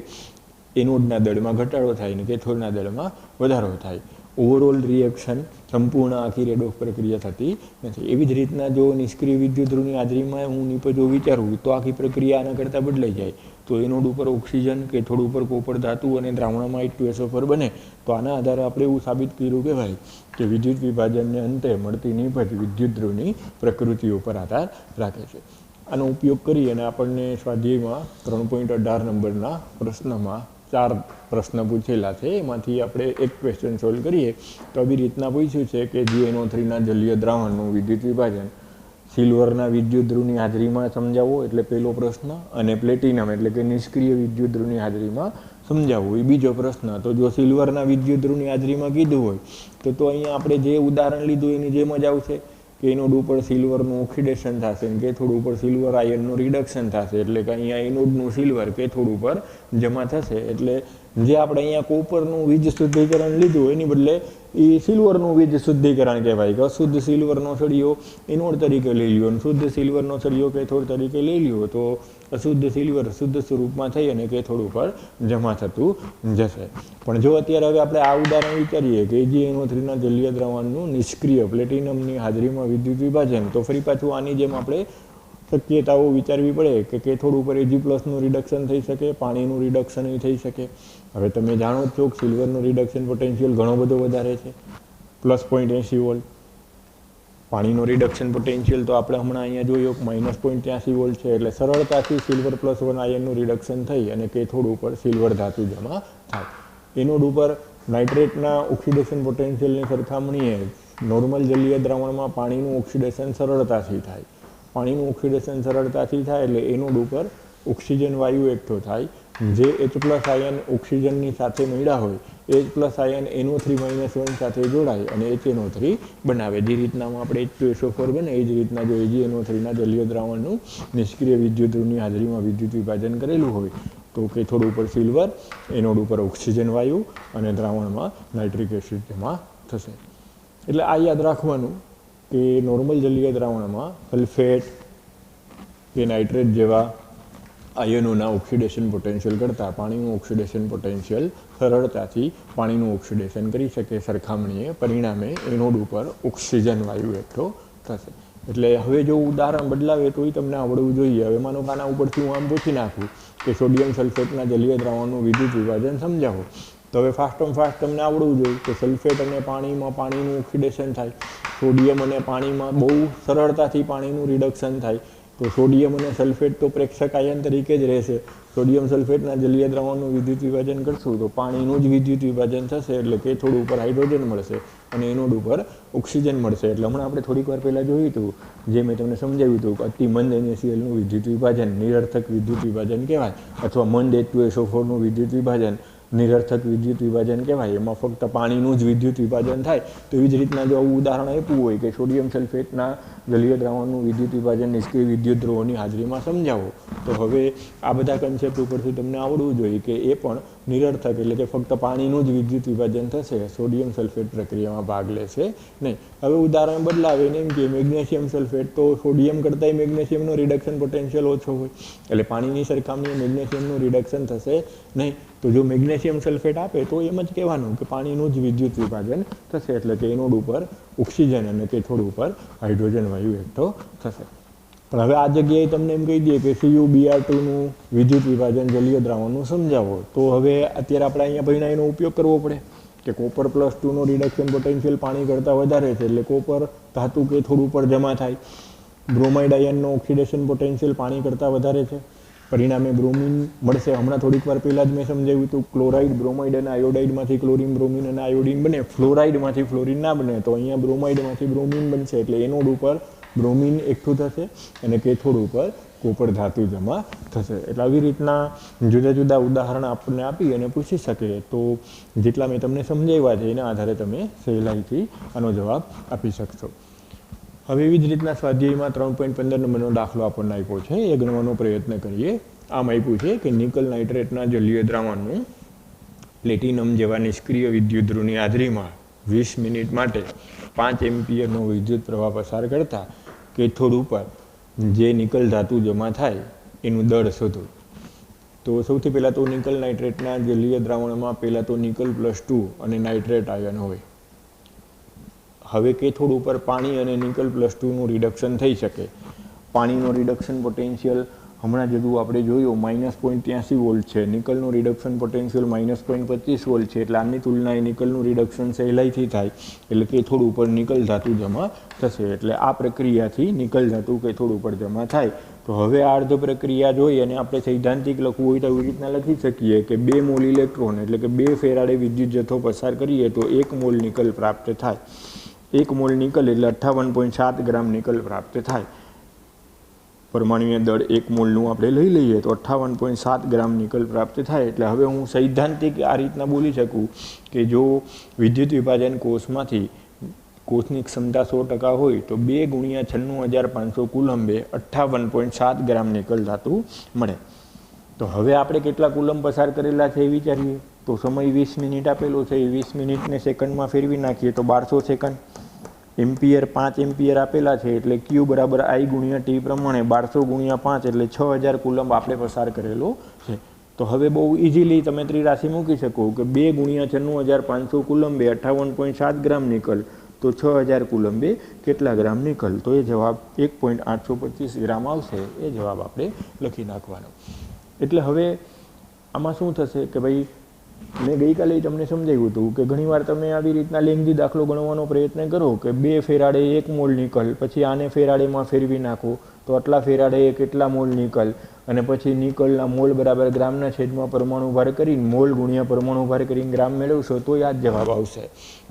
એનોડના દળમાં ઘટાડો થાય અને કેથોડના દળમાં વધારો થાય. ઓવરઓલ રિએક્શન સંપૂર્ણ આખી રેટ ઓફ પ્રક્રિયા થતી નથી. એવી જ રીતના જો નિષ્ક્રિય વિદ્યુત ધ્રુવની હાજરીમાં હું નિપજો વિચારું તો આખી પ્રક્રિયા આના કરતાં બદલાઈ જાય. તો એનોડ ઉપર ઓક્સિજન, કેથોડ ઉપર કોપર ધાતુ અને દ્રાવણમાં H2SO4 બને. તો આના આધારે આપણે એવું સાબિત કર્યું કે ભાઈ કે વિદ્યુત વિભાજનને અંતે મળતી નિપજ વિદ્યુત ધ્રુવની પ્રકૃતિ ઉપર આધાર રાખે છે. આનો ઉપયોગ કરી અને આપણને સ્વાધ્યાયમાં 3.18 નંબરના પ્રશ્નમાં 4 પ્રશ્ન પૂછેલા છે. એમાંથી આપણે એક ક્વેશ્ચન સોલ્વ કરીએ તો આવી રીતના પૂછ્યું છે કે GnO3ના જલીય દ્રાવણનું વિદ્યુત વિભાજન સિલ્વરના વિદ્યુત ધ્રુવની હાજરીમાં સમજાવો એટલે પહેલો પ્રશ્ન, અને પ્લેટિનમ એટલે કે નિષ્ક્રિય વિદ્યુત ધ્રુવની હાજરીમાં સમજાવવું એ બીજો પ્રશ્ન. તો જો સિલ્વરના વિદ્યુત ધ્રુવની હાજરીમાં કીધું હોય તો અહીંયા આપણે જે ઉદાહરણ લીધું એની જેમ જ આવશે કે એનોડ ઉપર સિલ્વરનું ઓક્સિડેશન થશે અને કેથોડ ઉપર સિલ્વર આયનનું રિડક્શન થશે. એટલે કે અહીંયા એનોડનું સિલ્વર કેથોડ ઉપર જમા થશે. એટલે જે આપણે અહીંયા કોપરનું વીજ શુદ્ધિકરણ લીધું એની બદલે એ સિલ્વરનું વીજ શુદ્ધિકરણ કહેવાય કે અશુદ્ધ સિલ્વરનો સળિયો એનોડ તરીકે લઈ લ્યો અને શુદ્ધ સિલ્વરનો સળિયો કેથોડ તરીકે લઈ લ્યો તો અશુદ્ધ સિલ્વર શુદ્ધ સ્વરૂપમાં થઈ અને કેથોડ ઉપર જમા થતું જશે. પણ જો અત્યારે હવે આપણે આ ઉદાહરણ વિચારીએ કે GnO3ના જલીય દ્રાવણનું નિષ્ક્રિય પ્લેટિનમની હાજરીમાં વિદ્યુત વિભાજન, તો ફરી પાછું આની જેમ આપણે શક્યતાઓ વિચારવી પડે કે કેથોડ ઉપર Ag+નું રિડક્શન થઈ શકે, પાણીનું રિડક્શન થઈ શકે. હવે તમે જાણો જ છો કે સિલ્વરનું રિડક્શન પોટેન્શિયલ ઘણો બધો વધારે છે, +0.80 વોલ્ટ. પાણીનો રિડક્શન પોટેન્શિયલ તો આપણે હમણાં અહીંયા જોયો -0.83 વોલ્ટ છે. એટલે સરળતાથી સિલ્વર +1 આયનનું રિડક્શન થઈ અને કેથોડ ઉપર સિલ્વર ધાતુ જમા થાય. એનોડ ઉપર નાઇટ્રેટના ઓક્સિડેશન પોટેન્શિયલની સરખામણીએ નોર્મલ જલીય દ્રાવણમાં પાણીનું ઓક્સિડેશન સરળતાથી થાય. પાણીનું ઓક્સિડેશન સરળતાથી થાય એટલે એનોડ ઉપર ઓક્સિજન વાયુ એકઠો થાય. જે H+ આયન ઓક્સિજનની સાથે મળ્યા હોય H+ આયન NO3-1 સાથે જોડાય અને HNO3 બનાવે. જે રીતના આપણે H2SO4 બને એ જ રીતના જો GnO3ના જલીય દ્રાવણનું નિષ્ક્રિય વિદ્યુત ધ્રુવની હાજરીમાં વિદ્યુત વિભાજન કરેલું હોય તો કેથોડ ઉપર સિલ્વર, એનોડ ઉપર ઓક્સિજન વાયુ અને દ્રાવણમાં નાઇટ્રિક એસિડ જમા થશે. એટલે આ યાદ રાખવાનું કે નોર્મલ જલીય દ્રાવણમાં સલ્ફેટ કે નાઇટ્રેટ જેવા આયનોના ઓક્સિડેશન પોટેન્શિયલ કરતાં પાણીનું ઓક્સિડેશન પોટેન્શિયલ સરળતાથી પાણીનું ઓક્સિડેશન કરી શકે સરખામણીએ. પરિણામે એનોડ ઉપર ઓક્સિજન વાયુ એકઠો થશે. એટલે હવે જો ઉદાહરણ બદલાવે તો એ તમને આવડવું જોઈએ. હવે માનો કે આના ઉપરથી હું આમ પૂછી નાખું કે સોડિયમ સલ્ફેટના જલીય દ્રાવણનું વિદ્યુત વિભાજન સમજાવો. તો હવે ફાસ્ટ તમને આવડવું જોઈએ કે સલ્ફેટ અને પાણીમાં પાણીનું ઓક્સિડેશન થાય, સોડિયમ અને પાણીમાં બહુ સરળતાથી પાણીનું રિડક્શન થાય. તો સોડિયમ અને સલ્ફેટ તો પ્રેક્ષક આયન તરીકે જ રહેશે. સોડિયમ સલ્ફેટના જલીય દ્રાવણનું વિદ્યુત વિભાજન કરશું તો પાણીનું જ વિદ્યુત વિભાજન થશે. એટલે કેથોડ ઉપર હાઇડ્રોજન મળશે અને એનોડ ઉપર ઓક્સિજન મળશે. એટલે હમણાં આપણે થોડીક વાર પહેલાં જોયું હતું, જે મેં તમને સમજાવ્યું હતું કે અતિ મંદ NaClનું વિદ્યુત વિભાજન નિરર્થક વિદ્યુત વિભાજન કહેવાય, અથવા મંદ H2SO4નું વિદ્યુત વિભાજન નિરર્થક વિદ્યુત વિભાજન કહેવાય. એમાં ફક્ત પાણીનું જ વિદ્યુત વિભાજન થાય. તો એવી જ રીતના જો આવું ઉદાહરણ આપ્યું હોય કે સોડિયમ સલ્ફેટના જલીય દ્રાવણનું વિદ્યુત વિભાજન નિષ્ક્રિય વિદ્યુત ધ્રુવોની હાજરીમાં સમજાવો, તો હવે આ બધા કન્સેપ્ટ ઉપરથી તમને આવડવું જોઈએ કે એ પણ નિરર્થક એટલે કે ફક્ત પાણીનું જ વિદ્યુત વિભાજન થશે, સોડિયમ સલ્ફેટ પ્રક્રિયામાં ભાગ લેશે નહીં. હવે ઉદાહરણ બદલાવે ને એમ કે મેગ્નેશિયમ સલ્ફેટ, તો સોડિયમ કરતાંય મેગ્નેશિયમનો રિડક્શન પોટેન્શિયલ ઓછો હોય એટલે પાણીની સરખામણીએ મેગ્નેશિયમનું રિડક્શન થશે નહીં. તો જો મેગ્નેશિયમ સલ્ફેટ આપે તો એમ જ કહેવાનું કે પાણીનું જ વિદ્યુત વિભાજન થશે. એટલે કે એનોડ ઉપર ઓક્સિજન અને કેથોડ ઉપર હાઇડ્રોજન વાયુ એકઠો થશે. પણ હવે આ જગ્યાએ તમને એમ કહી દઈએ કે CuBr2નું વિદ્યુત વિભાજન જલીય દ્રાવણનું સમજાવો, તો હવે અત્યારે આપણે અહીંયા ભણ્યા એનો ઉપયોગ કરવો પડે કે કોપર +2નો રિડક્શન પોટેન્શિયલ પાણી કરતાં વધારે છે, એટલે કોપર ધાતુ કેથોડ ઉપર જમા થાય. બ્રોમાઇડ આયનનો ઓક્સિડેશન પોટેન્શિયલ પાણી કરતાં વધારે છે, પરિણામે બ્રોમિન મળશે. હમણાં થોડીક વાર પહેલાં જ મેં સમજાવ્યું હતું, ક્લોરાઇડ, બ્રોમાઇડ અને આયોડાઇડમાંથી ક્લોરિન, બ્રોમિન અને આયોડિન બને, ફ્લોરાઇડમાંથી ફ્લોરિન ના બને. તો અહીંયા બ્રોમાઇડમાંથી બ્રોમિન બનશે, એટલે એનોડ ઉપર બ્રોમિન એકઠું થશે અને કેથોડ ઉપર કોપર ધાતુ જમા થશે. એટલે આવી રીતના જુદા જુદા ઉદાહરણ આપણને આપી અને પૂછી શકે. તો જેટલા મેં તમને સમજાવ્યા છે એના આધારે તમે સહેલાઈથી આનો જવાબ આપી શકશો. હવે એવી જ રીતના સ્વાધ્યાયમાં 3.15 નંબરનો દાખલો આપણને આપ્યો છે, એ ગણવાનો પ્રયત્ન કરીએ. આમ આપ્યું છે કે નિકલ નાઇટ્રેટના જલીય દ્રાવણનું પ્લેટિનમ જેવા નિષ્ક્રિય વિદ્યુત ધ્રુવની હાજરીમાં 20 મિનિટ માટે 5 એમ્પિયરનો વિદ્યુત પ્રવાહ પસાર કરતા કેથોડ ઉપર જે નિકલ ધાતુ જમા થાય એનું દળ શોધો. તો સૌથી પહેલાં તો નિકલ નાઇટ્રેટના જલીય દ્રાવણમાં પહેલાં તો નિકલ +2 અને નાઇટ્રેટ આયન હોય. હવે કેથોડ ઉપર પાણી અને નિકલ +2નું રિડક્શન થઈ શકે. પાણીનો રિડક્શન પોટેન્શિયલ હમણાં જુદું આપણે જોયું -0.83 વોલ્ટ છે, નિકલનું રિડક્શન પોટેન્શિયલ -0.25 વોલ્ટ છે, એટલે આની તુલનાએ નિકલનું રિડક્શન સહેલાઈથી થાય, એટલે કેથોડ ઉપર નિકલ ધાતુ જમા થશે. એટલે આ પ્રક્રિયાથી નિકલ ધાતુ કેથોડ ઉપર જમા થાય. તો હવે આ અર્ધ પ્રક્રિયા જોઈ અને આપણે સૈદ્ધાંતિક લખવું હોય તો એવી રીતના લખી શકીએ કે 2 મોલ ઇલેક્ટ્રોન એટલે કે 2 ફેરાડે વિદ્યુત જથ્થો પસાર કરીએ તો 1 મોલ નિકલ પ્રાપ્ત થાય. 1 મોલ નિકલ એટલે 58.7 ગ્રામ નિકલ પ્રાપ્ત થાય. પરમાણુય દળ 1 મોલનું આપણે લઈ લઈએ તો 58.7 ગ્રામ નિકલ પ્રાપ્ત થાય. એટલે હવે હું સૈદ્ધાંતિક આ રીતના બોલી શકું કે જો વિદ્યુત વિભાજન કોષમાંથી કોષની ક્ષમતા 100% હોય તો 2 × 96,500 કુલંબે 58.7 ગ્રામ નિકલ ધાતુ મળે. તો હવે આપણે કેટલા કુલંબ પસાર કરેલા છે એ વિચારીએ. તો સમય 20 મિનિટ આપેલો છે, એ 20 મિનિટને સેકન્ડમાં ફેરવી નાખીએ તો 1200 સેકન્ડ. એમ્પિયર 5 એમ્પિયર આપેલા છે, એટલે Q = I × T પ્રમાણે 1200 × 5 એટલે 6000 કુલંબ આપણે પસાર કરેલો છે. તો હવે બહુ ઇઝીલી તમે ત્રિરાશિ મૂકી શકો કે 2 × 96,500 કુલંબે 58.7 ગ્રામ નિકલ, તો 6000 કુલંબે કેટલા ગ્રામ નિકલ? તો એ જવાબ 1.825 ગ્રામ આવશે. એ જવાબ આપણે લખી નાખવાનો. એટલે હવે આમાં શું થશે કે ભાઈ મેં ગઈકાલે તમને સમજાવ્યું હતું કે ઘણીવાર તમે આવી રીતના લેંગી દાખલો ગણવાનો પ્રયત્ન કરો કે 2 ફેરાડે 1 મોલ નિકલ, પછી આને ફેરાડેમાં ફેરવી નાખો તો આટલા ફેરાડે કેટલા મોલ નિકલ, અને પછી નિકલના મોલ બરાબર ગ્રામના છેદમાં પરમાણુ ભાર કરીને મોલ ગુણ્યા પરમાણુ ભાર કરીને ગ્રામ મેળવશો તો આ જ જવાબ આવશે.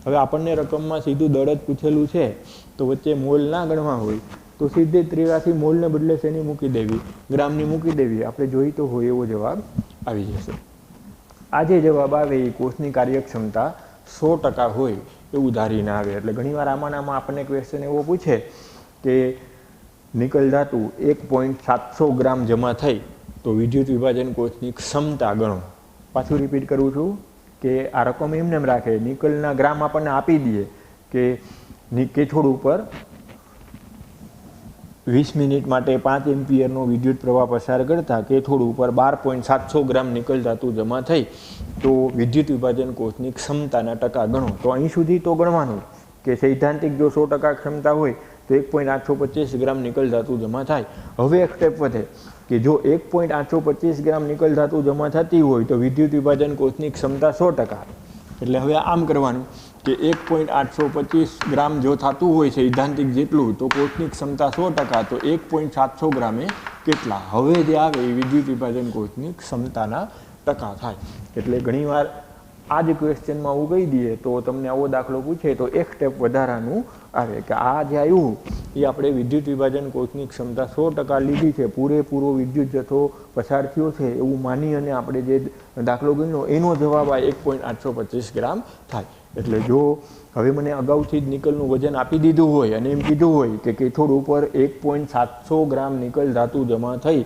હવે આપણને રકમમાં સીધું દળ જ પૂછેલું છે, તો વચ્ચે મોલ ના ગણવા હોય તો સીધે ત્રિરાશિ મોલને બદલે શેની મૂકી દેવી? ગ્રામની મૂકી દેવી. આપણે જોઈતો હોય એવો જવાબ આવી જશે. આ જે જવાબ આવે એ કોષની કાર્યક્ષમતા 100% હોય એવું ધારીને આવે. એટલે ઘણીવાર આમાં આપણને ક્વેશ્ચન એવો પૂછે કે નિકલ ધાતુ 1.700 ગ્રામ જમા થઈ તો વિદ્યુત વિભાજન કોષની ક્ષમતા ગણો. પાછું રિપીટ કરું છું કે આ રકમ એમને રાખે, નિકલના ગ્રામ આપણને આપી દઈએ કે કેથોડ ઉપર 20 મિનિટ માટે 5 એમ્પિયરનો વિદ્યુત પ્રવાહ પસાર કરતા કેથોડ ઉપર 12.700 ગ્રામ નિકલ ધાતુ જમા થઈ તો વિદ્યુત વિભાજન કોષની ક્ષમતાના ટકા ગણો. તો અહીં સુધી તો ગણવાનું કે સૈદ્ધાંતિક જો 100% ક્ષમતા હોય તો 1.825 ગ્રામ નિકલ ધાતુ જમા થાય. હવે એક સ્ટેપ વધે કે જો 1.825 ગ્રામ નિકલ ધાતુ જમા થતી હોય તો વિદ્યુત વિભાજન કોષની ક્ષમતા 100%. એટલે હવે આમ કરવાનું કે 1.825 ગ્રામ જો થતું હોય સૈદ્ધાંતિક જેટલું તો કોષની ક્ષમતા 100%, તો 1.700 ગ્રામે કેટલા? હવે જે આવે એ વિદ્યુત વિભાજન કોષની ક્ષમતાના ટકા થાય. એટલે ઘણીવાર આ જ ક્વેશ્ચનમાં હું કહી દઈએ તો તમને આવો દાખલો પૂછે તો એક સ્ટેપ વધારાનું આવે કે આ જે આવ્યું એ આપણે વિદ્યુત વિભાજન કોષની ક્ષમતા 100% લીધી છે, પૂરેપૂરો વિદ્યુત જથ્થો પસાર થયો છે એવું માની અને આપણે જે દાખલો ગણ્યો એનો જવાબ આ 1.825 ગ્રામ થાય. એટલે જો હવે મને અગાઉથી જ નિકલનું વજન આપી દીધું હોય અને એમ કીધું હોય કે કેથોડ ઉપર 1.700 ગ્રામ નિકલ ધાતુ જમા થઈ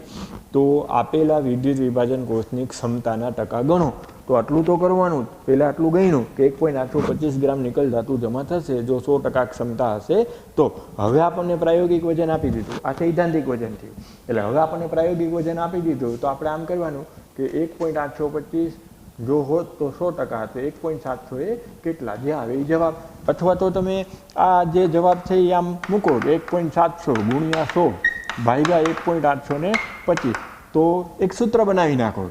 તો આપેલા વિદ્યુત વિભાજન કોષની ક્ષમતાના ટકા ગણો, તો આટલું તો કરવાનું. પહેલાં આટલું ગણ્યું કે 1.825 ગ્રામ નિકલ ધાતુ જમા થશે જો 100% ક્ષમતા હશે તો. હવે આપણને પ્રાયોગિક વજન આપી દીધું, આ સૈદ્ધાંતિક વજન થયું. એટલે હવે આપણને પ્રાયોગિક વજન આપી દીધું તો આપણે આમ કરવાનું કે 1.825 જો હોત તો 100%, તો 1.700 એ કેટલા જે આવે એ જવાબ. અથવા તો તમે આ જે જવાબ છે એ આમ મૂકો કે 1.700 × 100 ભાગ્યા 1.825. તો એક સૂત્ર બનાવી નાખો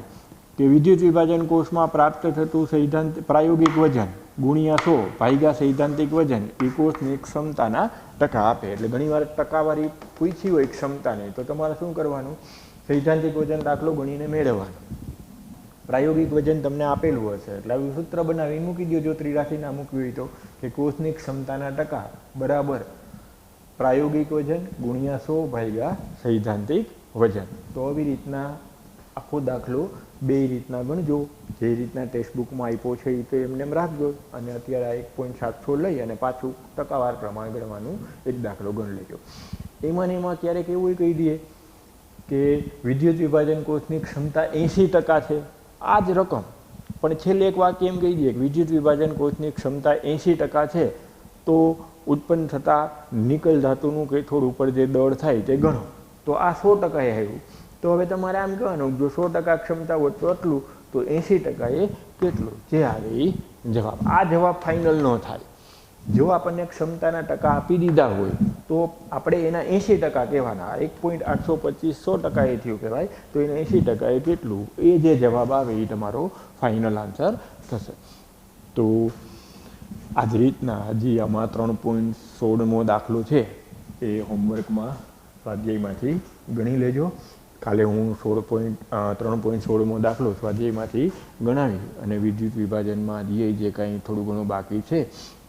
કે વિદ્યુત વિભાજન કોષમાં પ્રાપ્ત થતું સૈદ્ધાંત પ્રાયોગિક વજન ગુણ્યા 100 ભાગ્યા સૈદ્ધાંતિક વજન એ કોષની ક્ષમતાના ટકા આપે. એટલે ઘણીવાર ટકાવારી પૂછી હોય ક્ષમતાને, તો તમારે શું કરવાનું, સૈદ્ધાંતિક વજન દાખલો ગણીને મેળવવાનો. પ્રાયોગિક વજન તમને આપેલું હશે એટલે આવું સૂત્ર બનાવીને મૂકી દો. જો ત્રિરાશી ના મૂકવી હોય તો કે કોષની ક્ષમતાના ટકા બરાબર પ્રાયોગિક વજન ગુણ્યા 100 ભાગ્યા સૈદ્ધાંતિક વજન. તો આવી રીતના આખો દાખલો બે રીતના ગણજો. જે રીતના ટેક્સ્ટ બુકમાં આપ્યો છે એ તો એમને એમ રાખજો, અને અત્યારે આ 1.700 લઈ અને પાછું ટકાવાર પ્રમાણે ગણવાનું એક દાખલો ગણી લેજો. એમાં ક્યારેક એવું કહી દઈએ કે વિદ્યુત વિભાજન કોષની ક્ષમતા 80% છે, આ જ રકમ, પણ છેલ્લે એક વાક્ય એમ કહી દઈએ કે વિદ્યુત વિભાજન કોષની ક્ષમતા 80% છે, તો ઉત્પન્ન થતા નિકલ ધાતુનું કે થોડું ઉપર જે દળ થાય તે ગણો. તો આ 100% આવ્યું. તો હવે તમારે આમ કહેવાનું જો 100% ક્ષમતા હોય તો આટલું, તો 80% એ કેટલું, જે આવે એ જવાબ. આ જવાબ ફાઇનલ ન થાય. જો આપણને ક્ષમતાના ટકા આપી દીધા હોય તો આપણે એના 80% કહેવાના. 1.825 100% એ થયું કહેવાય, તો એના 80% એ કેટલું, એ જે જવાબ આવે એ તમારો ફાઇનલ આન્સર થશે. તો આ જ રીતના હજી આમાં 3.16મો દાખલો છે એ હોમવર્કમાં સ્વાધ્યાયમાંથી ગણી લેજો. કાલે હું 3.16મો દાખલો સ્વાધ્યાયમાંથી ગણાવી અને વિદ્યુત વિભાજનમાં જે કાંઈ થોડું ઘણું બાકી છે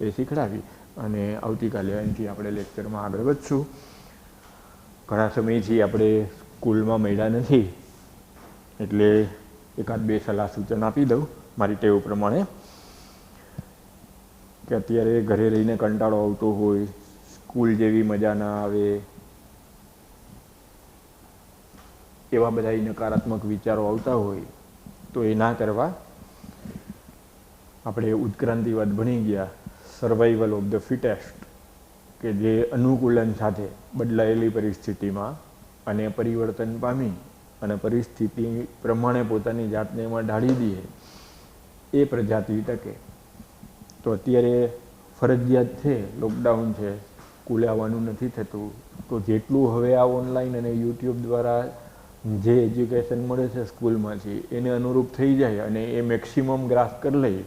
એ શીખડાવી અને આવતીકાલે અહીંથી આપણે લેક્ચરમાં આગળ વધશું. ઘણા સમયથી આપણે સ્કૂલમાં મળ્યા નથી એટલે એકાદ બે સલાહ સૂચન આપી દઉં મારી ટેવ પ્રમાણે, કે અત્યારે ઘરે રહીને કંટાળો આવતો હોય, સ્કૂલ જેવી મજા ના આવે, એવા બધા નકારાત્મક વિચારો આવતા હોય તો એ ના કરવા. આપણે ઉત્ક્રાંતિવાદ ભણી ગયા, સર્વાઈવલ ઓફ ધ ફિટેસ્ટ, કે જે અનુકૂલન સાથે બદલાયેલી પરિસ્થિતિમાં અને પરિવર્તન પામી અને પરિસ્થિતિ પ્રમાણે પોતાની જાતને એમાં ઢાળી દઈએ એ પ્રજાતિ ટકે. તો અત્યારે ફરજિયાત છે, લોકડાઉન છે, સ્કૂલે આવવાનું નથી થતું, તો જેટલું હવે આ ઓનલાઈન અને યુટ્યુબ દ્વારા જે એજ્યુકેશન મળે છે સ્કૂલમાંથી એને અનુરૂપ થઈ જાય અને એ મેક્સિમમ ગ્રાસ કરી લઈ,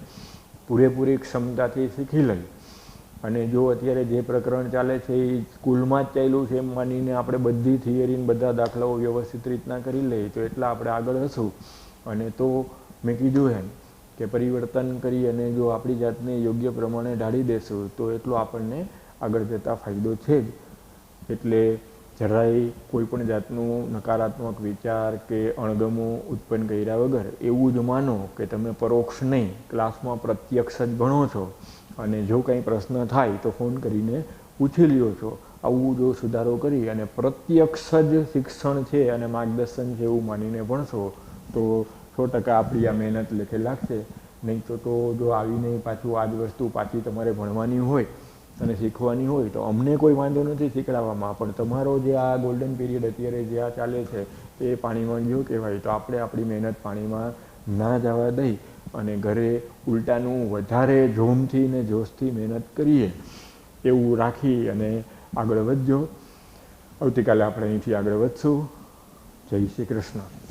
પૂરેપૂરી ક્ષમતાથી શીખી લઈ, અને જો અત્યારે જે પ્રકરણ ચાલે છે એ સ્કૂલમાં જ ચાલ્યું છે એમ માનીને આપણે બધી થિયરીને બધા દાખલાઓ વ્યવસ્થિત રીતના કરી લઈએ તો એટલા આપણે આગળ હશું. અને તો મેં કીધું એમ કે પરિવર્તન કરી અને જો આપણી જાતને યોગ્ય પ્રમાણે ઢાળી દેશું તો એટલો આપણને આગળ જતાં ફાયદો છે જ. એટલે જરાય કોઈ પણ જાતનું નકારાત્મક વિચાર કે અણગમો ઉત્પન્ન કર્યા વગર એવું જ માનો કે તમે પરોક્ષ નહીં, ક્લાસમાં પ્રત્યક્ષ જ ભણો છો અને જો કંઈ પ્રશ્ન થાય તો ફોન કરીને પૂછી લ્યો છો. આવું જો સુધારો કરી અને પ્રત્યક્ષ જ શિક્ષણ છે અને માર્ગદર્શન છે એવું માનીને ભણશો તો 100% આપણી આ મહેનત લેખે લાગશે. નહીં તો જો આવીને પાછું આ જ વસ્તુ પાછી તમારે ભણવાની હોય અને શીખવાની હોય તો અમને કોઈ વાંધો નથી શીખડાવવામાં, પણ તમારો જે આ ગોલ્ડન પીરિયડ અત્યારે જે આ ચાલે છે એ પાણીમાં ગયો કહેવાય. તો આપણે આપણી મહેનત પાણીમાં ના જવા દઈ અને ઘરે ઉલટાનું વધારે જોમથી ને જોશથી મહેનત કરીએ એવું રાખી અને આગળ વધજો. આવતીકાલે આપણે અહીંથી આગળ વધશું. જય શ્રી કૃષ્ણ.